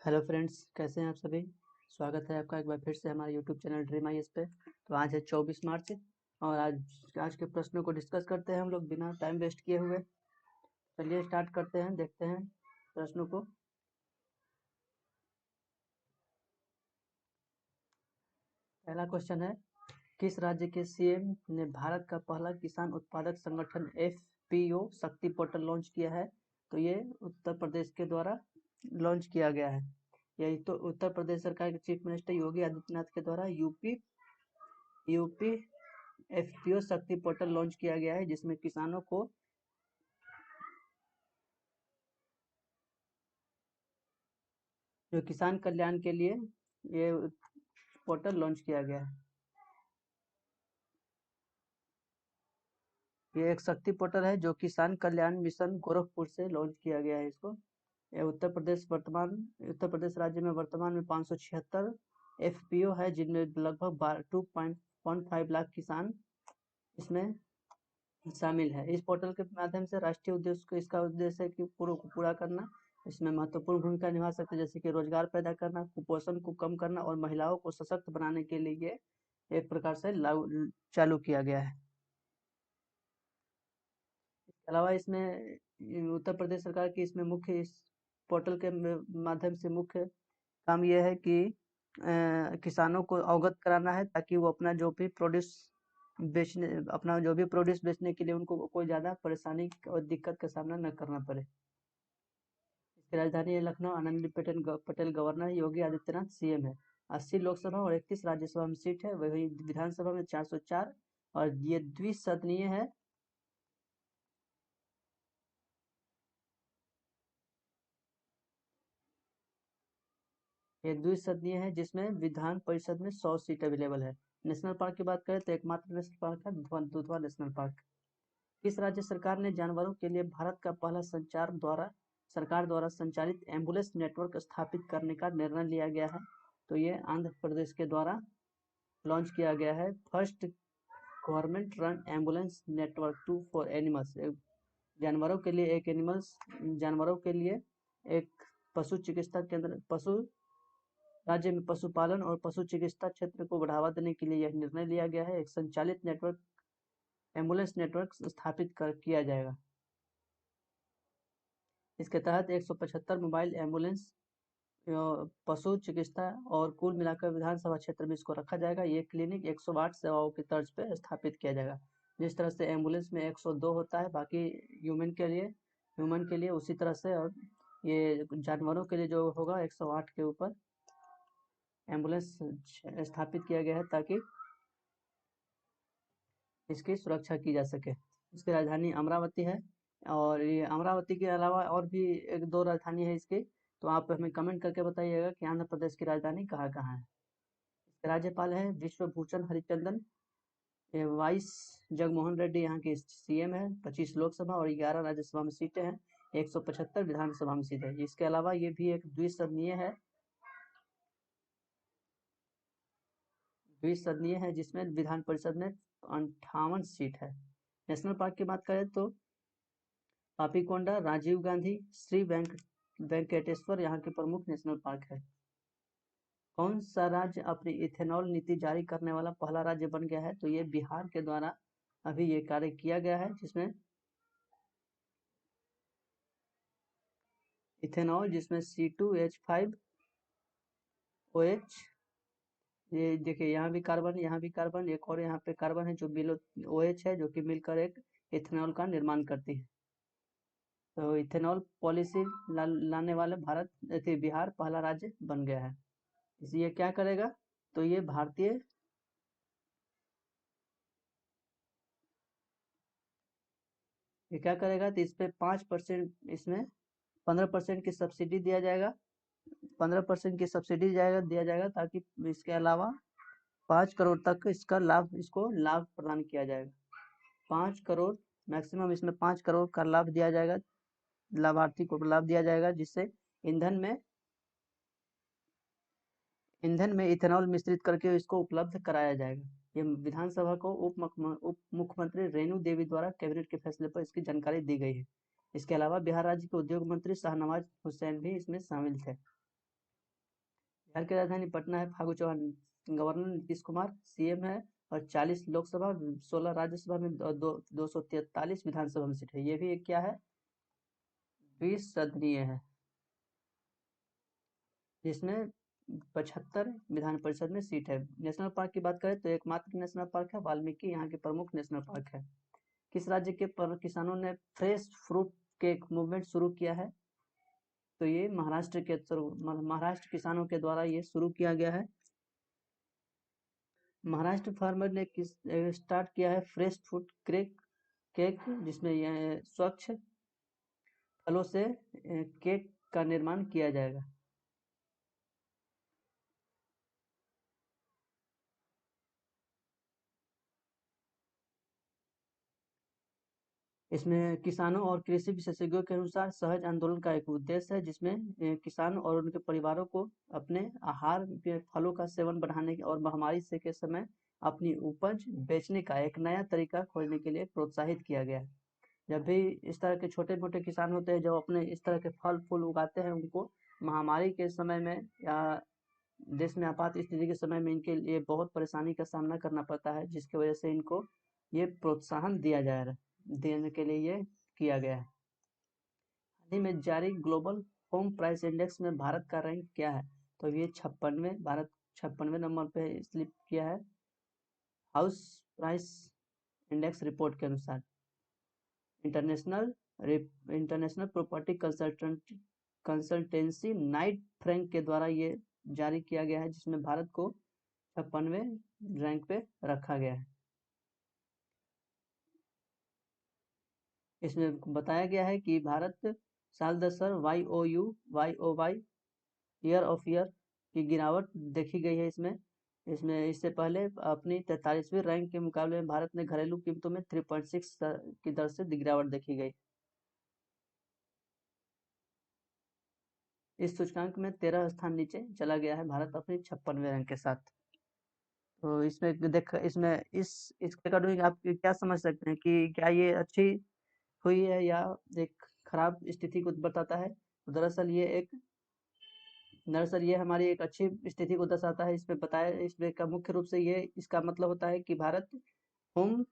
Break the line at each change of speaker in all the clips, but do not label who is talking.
Hello friends, कैसे हैं आप सभी। स्वागत है आपका एक बार फिर से हमारे यूट्यूब चैनल ड्रीम आई पे। तो आज है 24 मार्च और आज के प्रश्नों को डिस्कस करते हैं हम लोग बिना टाइम वेस्ट किए हुए। चलिए स्टार्ट करते हैं, देखते हैं प्रश्नों को। पहला क्वेश्चन है, किस राज्य के सीएम ने भारत का पहला किसान उत्पादक संगठन एफपीओ शक्ति पोर्टल लॉन्च किया है? तो ये उत्तर प्रदेश के द्वारा लॉन्च किया गया है। यही तो उत्तर प्रदेश सरकार के चीफ मिनिस्टर योगी आदित्यनाथ के द्वारा यूपी एफपीओ शक्ति पोर्टल लॉन्च किया गया है, जिसमें किसानों को जो किसान कल्याण के लिए ये पोर्टल लॉन्च किया गया है। ये एक शक्ति पोर्टल है जो किसान कल्याण मिशन गोरखपुर से लॉन्च किया गया है इसको। ये उत्तर प्रदेश राज्य में वर्तमान में 576 एफपीओ है, जिनमें लगभग 2.15 लाख किसान इसमें शामिल है। इस पोर्टल के माध्यम से राष्ट्रीय उद्देश्य को इसका उद्देश्य है कि पूरा करना। इसमें महत्वपूर्ण भूमिका निभा सकते हैं, जैसे कि रोजगार पैदा करना, कुपोषण को कम करना और महिलाओं को सशक्त बनाने के लिए ये एक प्रकार से चालू किया गया है। इसके अलावा इसमें उत्तर प्रदेश सरकार की इसमें मुख्य इस पोर्टल के माध्यम से मुख्य काम यह है कि किसानों को अवगत कराना है, ताकि वो अपना जो भी प्रोड्यूस बेचने के लिए उनको कोई ज्यादा परेशानी और दिक्कत का सामना न करना पड़े। इसकी राजधानी है लखनऊ। पटेल गवर्नर है, योगी आदित्यनाथ सीएम है। 80 लोकसभा और 31 राज्यसभा में सीट है, वही विधानसभा में 404 और ये द्विसदनीय है। ये द्विसदनीय है, जिसमें विधान परिषद में 100 सीट अवेलेबल है। नेशनल पार्क की बात करें तो एकमात्र नेशनल पार्क है दुधवा नेशनल पार्क। किस राज्य सरकार ने जानवरों के लिए भारत का पहला सरकार द्वारा संचालित एम्बुलेंस नेटवर्क स्थापित करने का निर्णय लिया गया है? तो ये आंध्र प्रदेश के द्वारा लॉन्च किया गया है। First government run ambulance network to for animals. जानवरों के लिए एक पशु चिकित्सा केंद्र, पशु राज्य में पशुपालन और पशु चिकित्सा क्षेत्र को बढ़ावा देने के लिए यह निर्णय लिया गया है। एक संचालित एम्बुलेंस नेटवर्क स्थापित किया जाएगा। इसके तहत 175 मोबाइल एम्बुलेंस पशु चिकित्सा और कुल मिलाकर विधानसभा क्षेत्र में इसको रखा जाएगा। ये क्लिनिक 108 सेवाओं की तर्ज पे स्थापित किया जाएगा। जिस तरह से एम्बुलेंस में 102 होता है बाकी ह्यूमन के लिए उसी तरह से, और ये जानवरों के लिए जो होगा 108 के ऊपर एम्बुलेंस स्थापित किया गया है, ताकि इसकी सुरक्षा की जा सके। इसकी राजधानी अमरावती है। और ये अमरावती के अलावा और भी एक दो राजधानी है इसकी, तो आप हमें कमेंट करके बताइएगा कि आंध्र प्रदेश की राजधानी कहाँ कहाँ है। इसके राज्यपाल है विश्वभूषण हरिचंदन। ये वाइस जगमोहन रेड्डी यहाँ के सीएम है। 25 लोकसभा और 11 राज्यसभा में सीटें हैं। 175 विधानसभा में सीट है। इसके अलावा ये भी एक द्विसदनीय है, जिसमें विधान परिषद में 58 सीट है। नेशनल पार्क की बात करें तो पापीकोंडा, राजीव गांधी, वेंकटेश्वर यहाँ के प्रमुख नेशनल पार्क है। कौन सा राज्य अपनी इथेनॉल नीति जारी करने वाला पहला राज्य बन गया है? तो ये बिहार के द्वारा अभी ये कार्य किया गया है, जिसमें इथेनॉल, जिसमें C2H5OH, ये देखिए यहाँ भी कार्बन, यहाँ भी कार्बन, एक और यहाँ पे कार्बन है जो बिलो OH है, जो कि मिलकर एक इथेनॉल का निर्माण करती है। तो इथेनॉल पॉलिसी लाने वाले बिहार पहला राज्य बन गया है। इसलिए ये क्या करेगा? तो ये क्या करेगा, तो इस पे 5%, इसमें 15% की सब्सिडी दिया जाएगा। 15% की सब्सिडी दिया जाएगा, ताकि इसके अलावा 5 करोड़ तक इसको लाभ प्रदान किया जाएगा। 5 करोड़ मैक्सिमम, इसमें 5 करोड़ का लाभ दिया जाएगा, लाभार्थी को लाभ दिया जाएगा, जिससे ईंधन में इथेनॉल मिश्रित करके इसको उपलब्ध कराया जाएगा। ये विधानसभा को उप मुख्यमंत्री रेणु देवी द्वारा कैबिनेट के फैसले पर इसकी जानकारी दी गई है। इसके अलावा बिहार राज्य के उद्योग मंत्री शाहनवाज हुसैन भी इसमें शामिल थे। बिहार की राजधानी पटना है। फागू चौहान गवर्नर, नीतीश कुमार सीएम है, और 40 लोकसभा, 16 राज्यसभा में, 243 विधानसभा में सीट है। ये भी एक क्या है, 20 सदनीय है, जिसमें 75 विधान परिषद में सीट है। नेशनल पार्क की बात करें तो एकमात्र नेशनल पार्क है वाल्मीकि, यहाँ के प्रमुख नेशनल पार्क है। किस राज्य के किसानों ने फ्रेश फ्रूट केक मूवमेंट शुरू किया है? तो ये महाराष्ट्र के महाराष्ट्र किसानों के द्वारा ये शुरू किया गया है। महाराष्ट्र फार्मर ने किस स्टार्ट किया है फ्रेश फ्रूट केक, जिसमें यह स्वच्छ फलों से केक का निर्माण किया जाएगा। इसमें किसानों और कृषि विशेषज्ञों के अनुसार सहज आंदोलन का एक उद्देश्य है, जिसमें किसान और उनके परिवारों को अपने आहार के फलों का सेवन बढ़ाने और महामारी से के समय अपनी उपज बेचने का एक नया तरीका खोजने के लिए प्रोत्साहित किया गया है। जब भी इस तरह के छोटे मोटे किसान होते हैं, जो अपने इस तरह के फल फूल उगाते हैं, उनको महामारी के समय में या देश में आपात स्थिति के समय में इनके लिए बहुत परेशानी का सामना करना पड़ता है, जिसकी वजह से इनको ये प्रोत्साहन दिया जा रहा है, देने के लिए ये किया गया है। हाल ही में जारी ग्लोबल होम प्राइस इंडेक्स में भारत का रैंक क्या है? तो ये 56वें, भारत 56वें नंबर पे स्लिप किया है हाउस प्राइस इंडेक्स रिपोर्ट के अनुसार। International international property consultancy Knight Frank के द्वारा ये जारी किया गया है, जिसमें भारत को 56वें रैंक पे रखा गया है। इसमें बताया गया है कि भारत साल दर साल YoY ईयर ऑफ ईयर की गिरावट देखी गई है। इसमें इसमें इससे पहले अपनी 43वीं रैंक के मुकाबले में भारत ने घरेलू कीमतों में 3.6 की दर से गिरावट देखी गई। इस सूचकांक में 13 स्थान नीचे चला गया है भारत अपनी 56वें रैंक के साथ। तो इसमें देख इसमें इसके अकॉर्डिंग आप क्या समझ सकते हैं कि क्या ये अच्छी हुई है या एक खराब स्थिति को बताता है? तो दरअसल ये हमारी एक अच्छी स्थिति को दर्शाता है। इसमें बताया, इसमें का मुख्य रूप से ये इसका मतलब होता है कि होम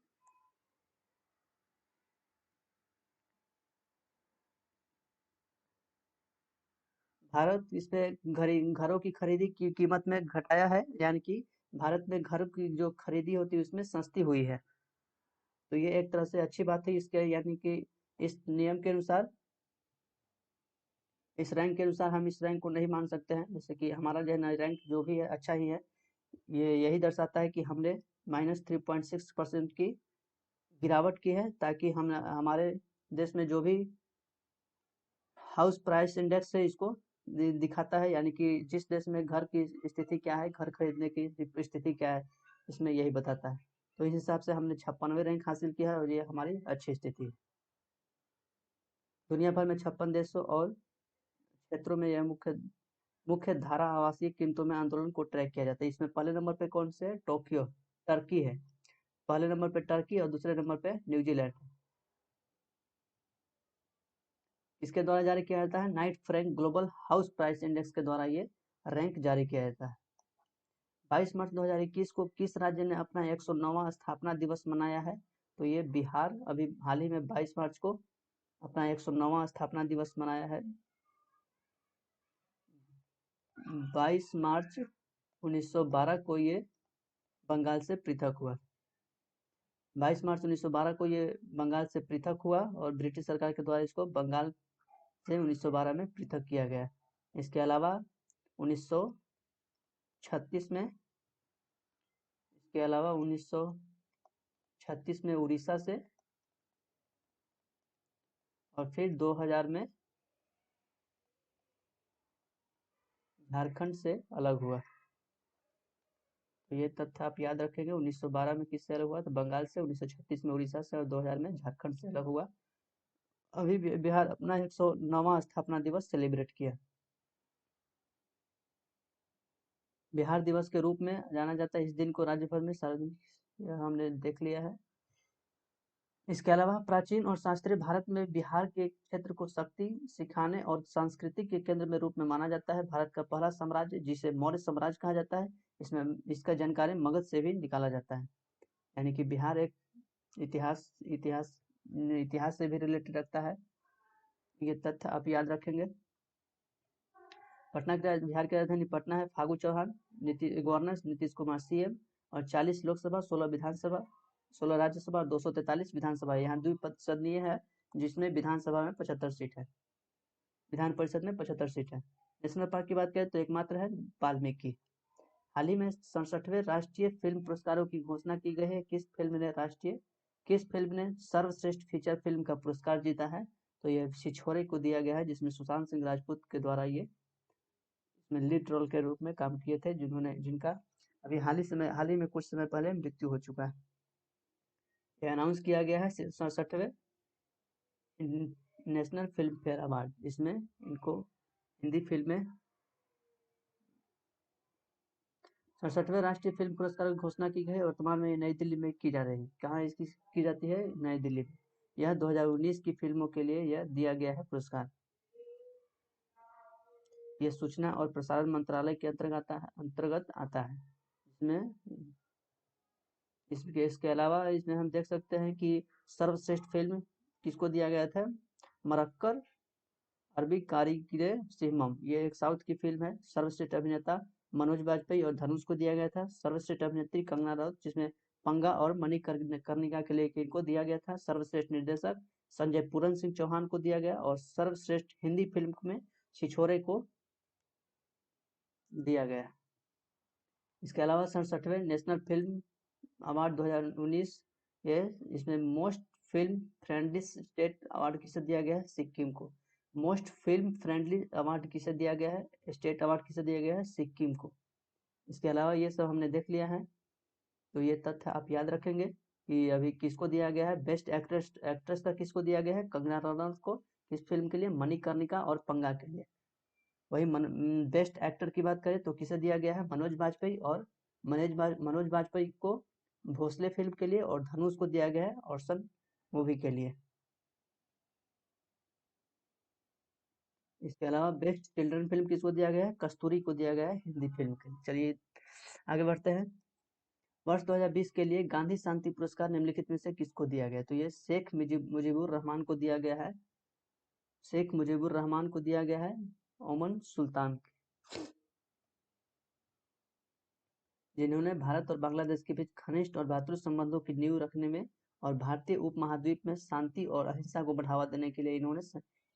भारत इसमें घरों की खरीदी की कीमत में घटाया है, यानी कि भारत में घर की जो खरीदी होती है उसमें सस्ती हुई है। तो ये एक तरह से अच्छी बात है इसके, यानी कि इस नियम के अनुसार, इस रैंक के अनुसार हम इस रैंक को नहीं मान सकते हैं, जैसे कि हमारा जो है ना रैंक जो भी है अच्छा ही है। ये यही दर्शाता है कि हमने -3.6% की गिरावट की है, ताकि हम हमारे देश में जो भी हाउस प्राइस इंडेक्स है इसको दिखाता है, यानी कि जिस देश में घर की स्थिति क्या है, घर खरीदने की स्थिति क्या है, इसमें यही बताता है। तो इस हिसाब से हमने 56वें रैंक हासिल किया है, और ये हमारी अच्छी स्थिति है। दुनिया भर में 56 देशों और क्षेत्रों में यह मुख्य धारा आवासीय कीमतों में आंदोलन को ट्रैक किया जाता है। इसमें पहले नंबर पे कौन से है? टोक्यो, टर्की है। पहले नंबर पे टर्की और दूसरे नंबर पे न्यूजीलैंड। इसके द्वारा जारी किया जाता है Knight Frank global house price index के द्वारा ये रैंक जारी किया जाता है। 22 मार्च 2021 को किस राज्य ने अपना 109वां स्थापना दिवस मनाया है? तो ये बिहार अभी हाल ही में 22 मार्च को अपना 109वां स्थापना दिवस मनाया है। 22 मार्च 1912 को ये बंगाल से पृथक हुआ। 22 मार्च 1912 को ये बंगाल से पृथक हुआ, और ब्रिटिश सरकार के द्वारा इसको बंगाल से 1912 में पृथक किया गया। इसके अलावा 1936 में इसके अलावा 1936 में उड़ीसा से, और फिर 2000 में झारखंड से अलग हुआ। तो ये तथ्य आप याद रखेंगे। 1912 में किससे अलग हुआ? तो बंगाल से। 1936 में उड़ीसा से, और 2000 में झारखंड से अलग हुआ। अभी बिहार अपना 109वां स्थापना दिवस सेलिब्रेट किया। बिहार दिवस के रूप में जाना जाता है इस दिन को राज्य भर में सार्वजनिक, यह हमने देख लिया है। इसके अलावा प्राचीन और शास्त्रीय भारत में बिहार के क्षेत्र को शक्ति सिखाने और संस्कृति के केंद्र में रूप में माना जाता है। भारत का पहला साम्राज्य जिसे मौर्य साम्राज्य कहा जाता है, इसमें इसका जानकारी मगध से भी निकाला जाता है। यानी कि बिहार एक इतिहास इतिहास इतिहास से भी रिलेटेड रखता है। ये तथ्य आप याद रखेंगे। पटना के बिहार की राजधानी पटना है। फागू चौहान गवर्नर, नीतीश कुमार सीएम, और 40 लोकसभा, 16 विधानसभा, 16 राज्यसभा और 243 विधानसभा। यहाँ द्विपक्षीय है, जिसमें विधानसभा में 75 सीट है, विधान परिषद में 75 सीट है। नेशनल पार्क की बात करें तो एकमात्र है वाल्मीकि। हाल ही में 67वें राष्ट्रीय फिल्म पुरस्कारों की घोषणा की गई है। किस फिल्म ने सर्वश्रेष्ठ फीचर फिल्म का पुरस्कार जीता है? तो यह छिछोरे को दिया गया है, जिसमें सुशांत सिंह राजपूत के द्वारा ये इसमें लीड रोल के रूप में काम किए थे, जिनका अभी हाल ही में कुछ समय पहले मृत्यु हो चुका है। यह अनाउंस किया गया है 67वें नेशनल फिल्म फेयर अवार्ड, जिसमें इनको हिंदी फिल्म में 67वें राष्ट्रीय फिल्म पुरस्कार की घोषणा की गई है। वर्तमान में ये नई दिल्ली में की जा रही है। कहाँ इसकी की जाती है? नई दिल्ली में। यह 2019 की फिल्मों के लिए यह दिया गया है पुरस्कार। यह सूचना और प्रसारण मंत्रालय के अंतर्गत आता है। इसके अलावा इसमें हम देख सकते हैं कि सर्वश्रेष्ठ फिल्म किसको दिया गया था? मरक्कर अरबी कारीगिरे सिम्हम, ये एक साउथ की फिल्म है। सर्वश्रेष्ठ अभिनेता मनोज बाजपेयी और धनुष को दिया गया था। सर्वश्रेष्ठ अभिनेत्री कंगना रनौत, जिसमें पंगा और मणिकर्णिका के लिए इनको दिया गया था। सर्वश्रेष्ठ निर्देशक संजय पूरन सिंह चौहान को दिया गया, और सर्वश्रेष्ठ हिंदी फिल्म में छिछोरे को दिया गया। इसके अलावा 67वें नेशनल फिल्म अवार्ड 2019, ये इसमें most film friendly state award किसे दिया गया है? सिक्किम को। मोस्ट फिल्म फ्रेंडली अवार्ड किसे दिया गया है? स्टेट अवार्ड किसे दिया गया है? सिक्किम को। इसके अलावा ये सब हमने देख लिया है, तो ये तथ्य आप याद रखेंगे कि अभी किसको दिया गया है। बेस्ट एक्ट्रेस का किसको दिया गया है? कंगना रनौत को। किस फिल्म के लिए? मणिकर्णिका और पंगा के लिए। वही बेस्ट एक्टर की बात करें तो किसे दिया गया है? मनोज बाजपेयी, और मनोज बाजपेयी को भोसले फिल्म के लिए, और धनुष को दिया गया है ऑर्सन मूवी के लिए। इसके अलावा बेस्ट चिल्ड्रन फिल्म किसको दिया गया है? कस्तूरी को दिया गया है, हिंदी फिल्म के। चलिए आगे बढ़ते हैं। वर्ष 2020 के लिए गांधी शांति पुरस्कार निम्नलिखित में से किसको दिया गया है? तो ये शेख मुजीबुर रहमान को दिया गया है। शेख मुजीबुर रहमान को दिया गया है। ओमन सुल्तान, जिन्होंने भारत और बांग्लादेश के बीच घनिष्ठ और भ्रातृ संबंधों की नींव रखने में और भारतीय उपमहाद्वीप में शांति और अहिंसा को बढ़ावा देने के लिए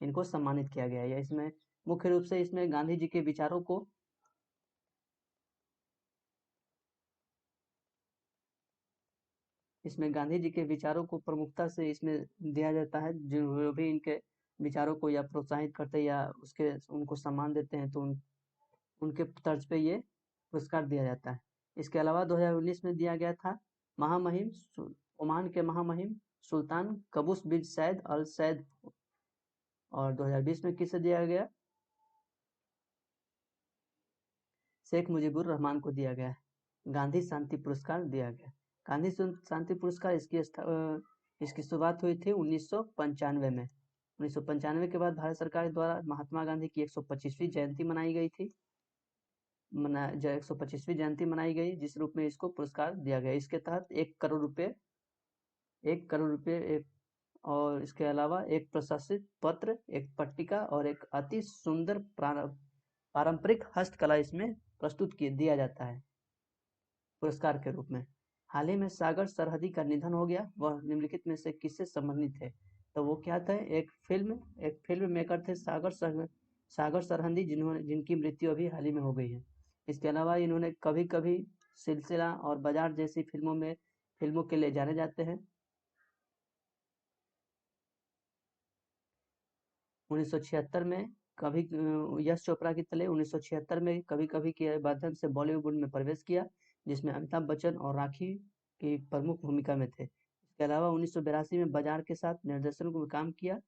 इनको सम्मानित किया गया है। इसमें मुख्य रूप से इसमें गांधी जी के विचारों को प्रमुखता से इसमें दिया जाता है। जो भी इनके विचारों को या प्रोत्साहित करते हैं या उनको सम्मान देते हैं, तो उनके तर्ज पे ये पुरस्कार दिया जाता है। इसके अलावा 2019 में दिया गया था ओमान के महामहिम सुल्तान कबूस बिन सैद अल सैद, और 2020 में किसे दिया गया? शेख मुजीबुर रहमान को दिया गया है। गांधी शांति पुरस्कार दिया गया। गांधी शांति पुरस्कार इसकी शुरुआत हुई थी 1995 में। 1995 के बाद भारत सरकार द्वारा महात्मा गांधी की 125वीं जयंती मनाई गई थी। 125वीं जयंती मनाई गई, जिस रूप में इसको पुरस्कार दिया गया। इसके तहत 1 करोड़ रुपए और इसके अलावा एक प्रशासित पत्र, एक पट्टिका और एक अति सुंदर पारंपरिक हस्तकला इसमें प्रस्तुत दिया जाता है पुरस्कार के रूप में। हाल ही में सागर सरहदी का निधन हो गया। वह निम्नलिखित में से किससे संबंधित है? तो वो क्या था? एक फिल्म मेकर थे सागर सरहदी, जिनकी मृत्यु अभी हाल ही में हो गई है। इसके अलावा इन्होंने कभी कभी सिलसिला और बाजार जैसी फिल्मों के लिए जाने जाते हैं। 1976 में कभी यश चोपड़ा की तले 1976 में कभी कभी के माध्यम से बॉलीवुड में प्रवेश किया, जिसमें अमिताभ बच्चन और राखी की प्रमुख भूमिका में थे। इसके अलावा 1982 में बाजार के साथ निर्देशन को काम किया,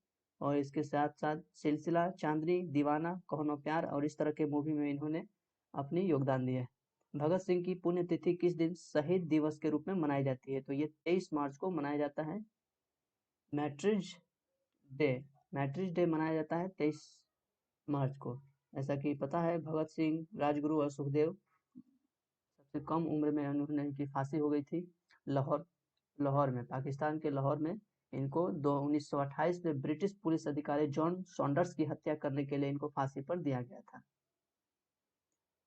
और इसके साथ साथ सिलसिला, चांदनी, दीवाना, कहो प्यार और इस तरह के मूवी में इन्होंने अपनी योगदान दिया है। भगत सिंह की पुण्यतिथि किस दिन शहीद दिवस के रूप में मनाई जाती है? तो ये 23 मार्च को मनाया जाता है। मैट्रिज डे मैट्रिज डे मनाया जाता है 23 मार्च को। ऐसा कि पता है भगत सिंह, राजगुरु और सुखदेव सबसे कम उम्र में उन्होंने इनकी फांसी हो गई थी लाहौर लाहौर में, पाकिस्तान के लाहौर में। इनको 1928 में ब्रिटिश पुलिस अधिकारी जॉन सॉन्डर्स की हत्या करने के लिए इनको फांसी पर दिया गया था।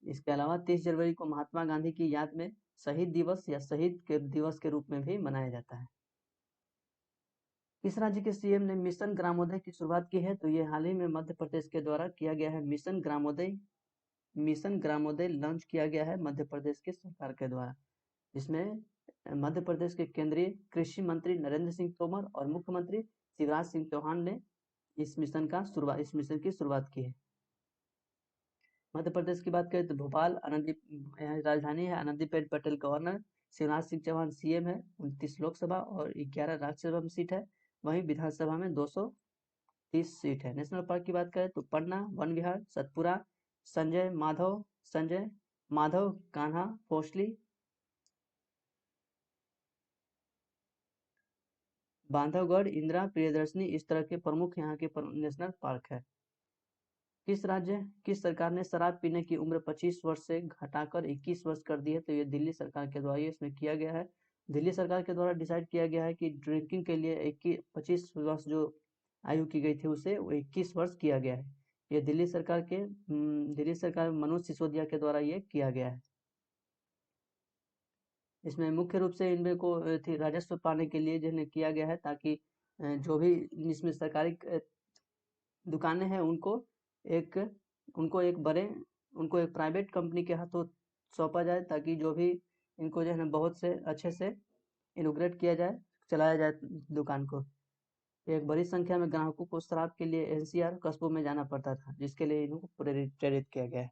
इसके अलावा 30 जनवरी को महात्मा गांधी की याद में शहीद दिवस या शहीद के दिवस के रूप में भी मनाया जाता है। किस राज्य के सीएम ने मिशन ग्रामोदय की शुरुआत की है? तो ये हाल ही में मध्य प्रदेश के द्वारा किया गया है। मिशन ग्रामोदय लॉन्च किया गया है मध्य प्रदेश की सरकार के द्वारा, जिसमें मध्य प्रदेश के केंद्रीय कृषि मंत्री नरेंद्र सिंह तोमर और मुख्यमंत्री शिवराज सिंह चौहान ने इस मिशन की शुरुआत की है। मध्य प्रदेश की बात करें तो भोपाल राजधानी है, आनंदीबेन पटेल गवर्नर, शिवराज सिंह चौहान सीएम है। 29 लोकसभा और 11 राज्यसभा में सीट है। वहीं विधानसभा में 230 सीट है। नेशनल पार्क की बात करें तो पन्ना वन विहार, सतपुरा, संजय माधव कान्हा भोसले, बांधवगढ़, इंदिरा प्रियदर्शनी, इस तरह के प्रमुख यहाँ के नेशनल पार्क है। किस सरकार ने शराब पीने की उम्र 25 वर्ष से घटाकर 21 वर्ष कर दी है? तो ये दिल्ली सरकार के द्वारा इसमें किया गया है। दिल्ली सरकार के द्वारा डिसाइड किया गया है कि ड्रिंकिंग के लिए 25 वर्ष जो आयु की गई थी उसे वो 21 वर्ष किया गया है। ये दिल्ली सरकार मनोज सिसोदिया के द्वारा ये किया गया है। इसमें मुख्य रूप से इनमें को राजस्व पाने के लिए जिन्हें किया गया है, ताकि जो भी इसमें सरकारी दुकानें हैं एक उनको एक बड़े उनको एक प्राइवेट कंपनी के हाथों सौंपा जाए, ताकि जो भी इनको जो है ना बहुत से अच्छे से इनोग्रेट किया जाए, चलाया जाए दुकान को। एक बड़ी संख्या में ग्राहकों को शराब के लिए एनसीआर कस्बों में जाना पड़ता था, जिसके लिए इनको प्रेरित किया गया है।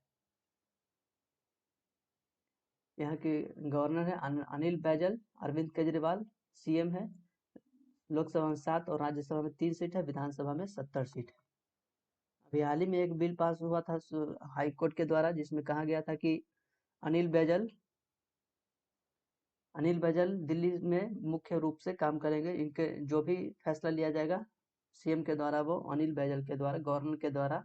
यहाँ के गवर्नर है अनिल बैजल, अरविंद केजरीवाल सीएम है। लोकसभा में 7 और राज्यसभा में 3 सीट है, विधानसभा में 70 सीट है। अभी हाल ही में एक बिल पास हुआ था हाई कोर्ट के द्वारा, जिसमें कहा गया था कि अनिल बैजल दिल्ली में मुख्य रूप से काम करेंगे। इनके जो भी फैसला लिया जाएगा सीएम के द्वारा, वो अनिल बैजल के द्वारा, गवर्नर के द्वारा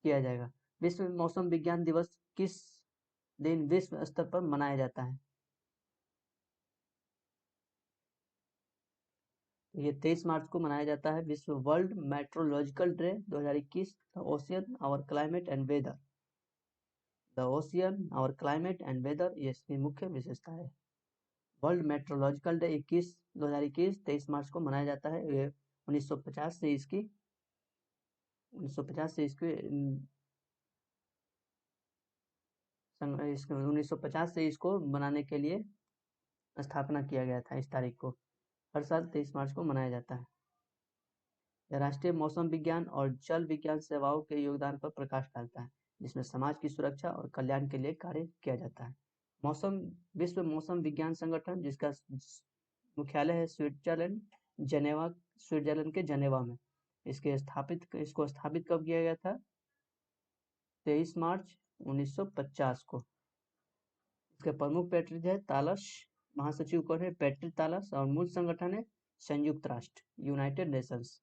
किया जाएगा। विश्व मौसम विज्ञान दिवस किस दिन विश्व स्तर पर मनाया जाता है? ये 23 मार्च को मनाया जाता है। विश्व world meteorological day 2021, ocean our climate and weather. The ocean our climate and weather, ये इसकी मुख्य विशेषता है। वर्ल्ड मेट्रोलॉजिकल डे 2021 23 मार्च को मनाया जाता है। ये 1950 से इसकी 1950 से इसको बनाने के लिए स्थापना किया गया था। इस तारीख को हर साल 23 मार्च को मनाया जाता है। यह राष्ट्रीय मौसम विज्ञान और जल विज्ञान सेवाओं के योगदान पर प्रकाश डालता है, जिसमें समाज की सुरक्षा और कल्याण के लिए कार्य किया जाता है। विश्व मौसम विज्ञान संगठन, जिसका मुख्यालय है स्विट्जरलैंड के जनेवा में, इसको स्थापित कब किया गया था? 23 मार्च 1950 को। इसके प्रमुख पैट्रिज है तालस, महासचिव कौन है? पैट्रिक तालस, और मूल संगठन है संयुक्त राष्ट्र, यूनाइटेड नेशंस।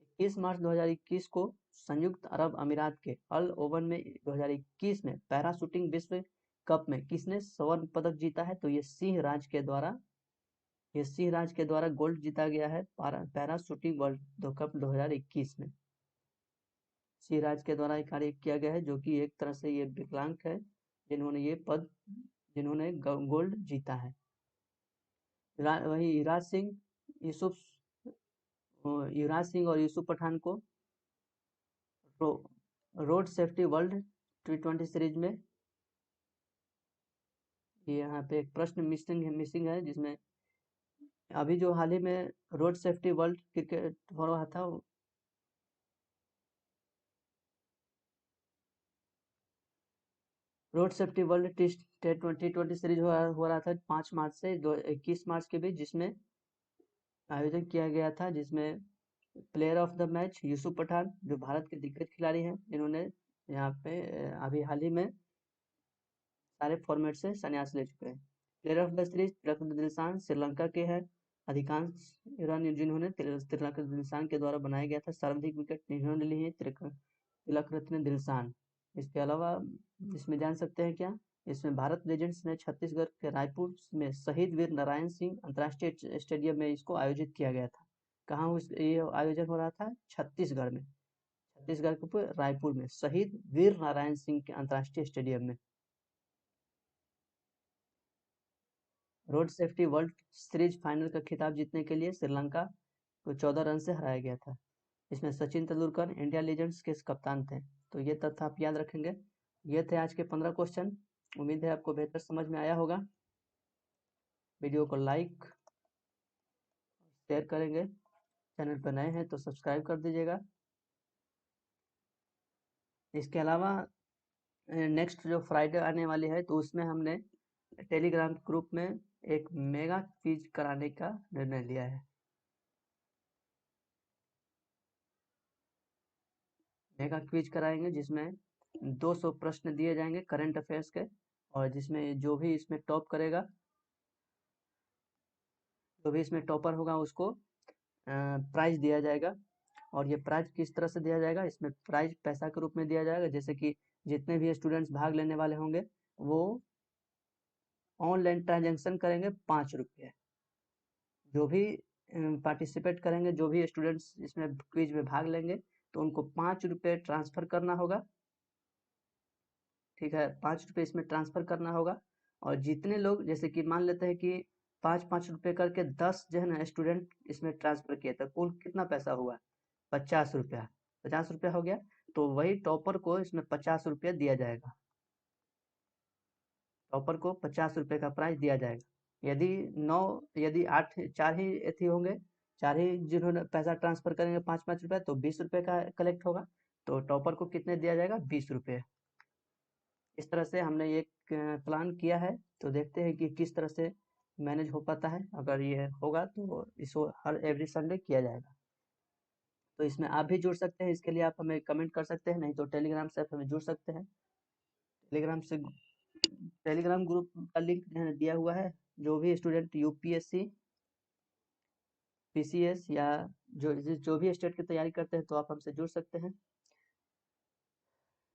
21 मार्च 2021 को संयुक्त अरब अमीरात के अल ओवन में 2021 में पैरा शूटिंग विश्व कप में किसने स्वर्ण पदक जीता है? तो ये सिंह राज के द्वारा गोल्ड जीता गया है पैरा शूटिंग वर्ल्ड कप 2021 में। सिंह राज के द्वारा कार्य किया गया है, जो कि एक तरह से ये विकलांग है, जिन्होंने गोल्ड जीता है। वही युवराज सिंह और यूसुफ पठान को road safety world T20 series में यहाँ पे एक प्रश्न मिसिंग है, जिसमें अभी जो हाल ही में रोड सेफ्टी वर्ल्ड क्रिकेट हो रहा था, road safety world T20 series हो रहा था 5 मार्च से 21 मार्च के बीच, जिसमें आयोजन किया गया था, जिसमें player of the match Yusuf Pathan, जो भारत के दिग्गज खिलाड़ी हैं, जिन्होंने यहाँ पे अभी हाल ही में सारे फॉर्मेट से संन्यास ले चुके हैं। प्लेयर ऑफ द सीरीज तिलक दिलशान श्रीलंका के हैं। अधिकांश रन जिन्होंने तिलक दिलशान के द्वारा बनाया गया था, सर्वाधिक विकेट इन्होंने लिए हैं, तिलक रत्न दिलशान। इसके अलावा इसमें जान सकते हैं क्या, इसमें भारत लेजेंड्स ने छत्तीसगढ़ के रायपुर में शहीद वीर नारायण सिंह अंतर्राष्ट्रीय स्टेडियम में इसको आयोजित किया गया था। कहाँ ये आयोजन हो रहा था? छत्तीसगढ़ में, छत्तीसगढ़ के रायपुर में शहीद वीर नारायण सिंह के अंतर्राष्ट्रीय स्टेडियम में। Road safety world series final का खिताब जीतने के लिए श्रीलंका को 14 रन से हराया गया था। इसमें सचिन तेंदुलकर इंडिया लीजेंड्स के कप्तान थे। तो ये तथ्य आप याद रखेंगे। ये थे आज के 15 क्वेश्चन। उम्मीद है आपको बेहतर समझ में आया होगा। वीडियो को लाइक शेयर करेंगे, चैनल पर नए हैं तो सब्सक्राइब कर दीजिएगा। इसके अलावा नेक्स्ट जो फ्राइडे आने वाली है तो उसमें हमने टेलीग्राम ग्रुप में एक मेगा क्विज कराने का निर्णय लिया है। मेगा क्विज कराएंगे जिसमें 200 प्रश्न दिए जाएंगे करंट अफेयर्स के, और जिसमें जो भी इसमें टॉप करेगा, जो भी इसमें टॉपर होगा उसको प्राइज दिया जाएगा। और ये प्राइज किस तरह से दिया जाएगा? इसमें प्राइज पैसा के रूप में दिया जाएगा। जैसे कि जितने भी स्टूडेंट्स भाग लेने वाले होंगे वो ऑनलाइन ट्रांजेक्शन करेंगे 5 रुपये। जो भी पार्टिसिपेट करेंगे, जो भी स्टूडेंट्स इसमें क्विज में भाग लेंगे तो उनको 5 रुपये ट्रांसफर करना होगा। ठीक है, 5 रुपये इसमें ट्रांसफर करना होगा। और जितने लोग, जैसे कि मान लेते हैं कि 5-5 रुपये करके 10 जो है ना स्टूडेंट इसमें ट्रांसफर किए, तो कुल कितना पैसा हुआ? 50 रुपया। 50 रुपया हो गया, तो वही टॉपर को इसमें 50 रुपया दिया जाएगा। टॉपर को 50 रुपये का प्राइज दिया जाएगा। यदि 4 ही एथी होंगे, 4 ही जिन्होंने पैसा ट्रांसफर करेंगे 5-5 रुपया, तो 20 रुपये का कलेक्ट होगा। तो टॉपर को कितने दिया जाएगा? 20 रुपये। इस तरह से हमने एक प्लान किया है। तो देखते हैं कि किस तरह से मैनेज हो पाता है। अगर ये होगा तो इसको हर एवरी संडे किया जाएगा। तो इसमें आप भी जुड़ सकते हैं। इसके लिए आप हमें कमेंट कर सकते हैं, नहीं तो टेलीग्राम से आप हमें जुड़ सकते हैं। टेलीग्राम ग्रुप का लिंक दिया हुआ है। जो भी स्टूडेंट यूपीएससी, पीसीएस या जो भी स्टेट की तैयारी करते हैं तो आप हमसे जुड़ सकते हैं।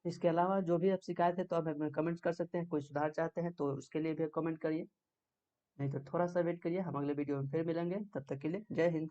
इसके अलावा जो भी आप शिकायत है तो आप हमें कमेंट्स कर सकते हैं। कोई सुधार चाहते हैं तो उसके लिए भी कमेंट करिए, नहीं तो थोड़ा सा वेट करिए। हम अगले वीडियो में फिर मिलेंगे। तब तक के लिए जय हिंद।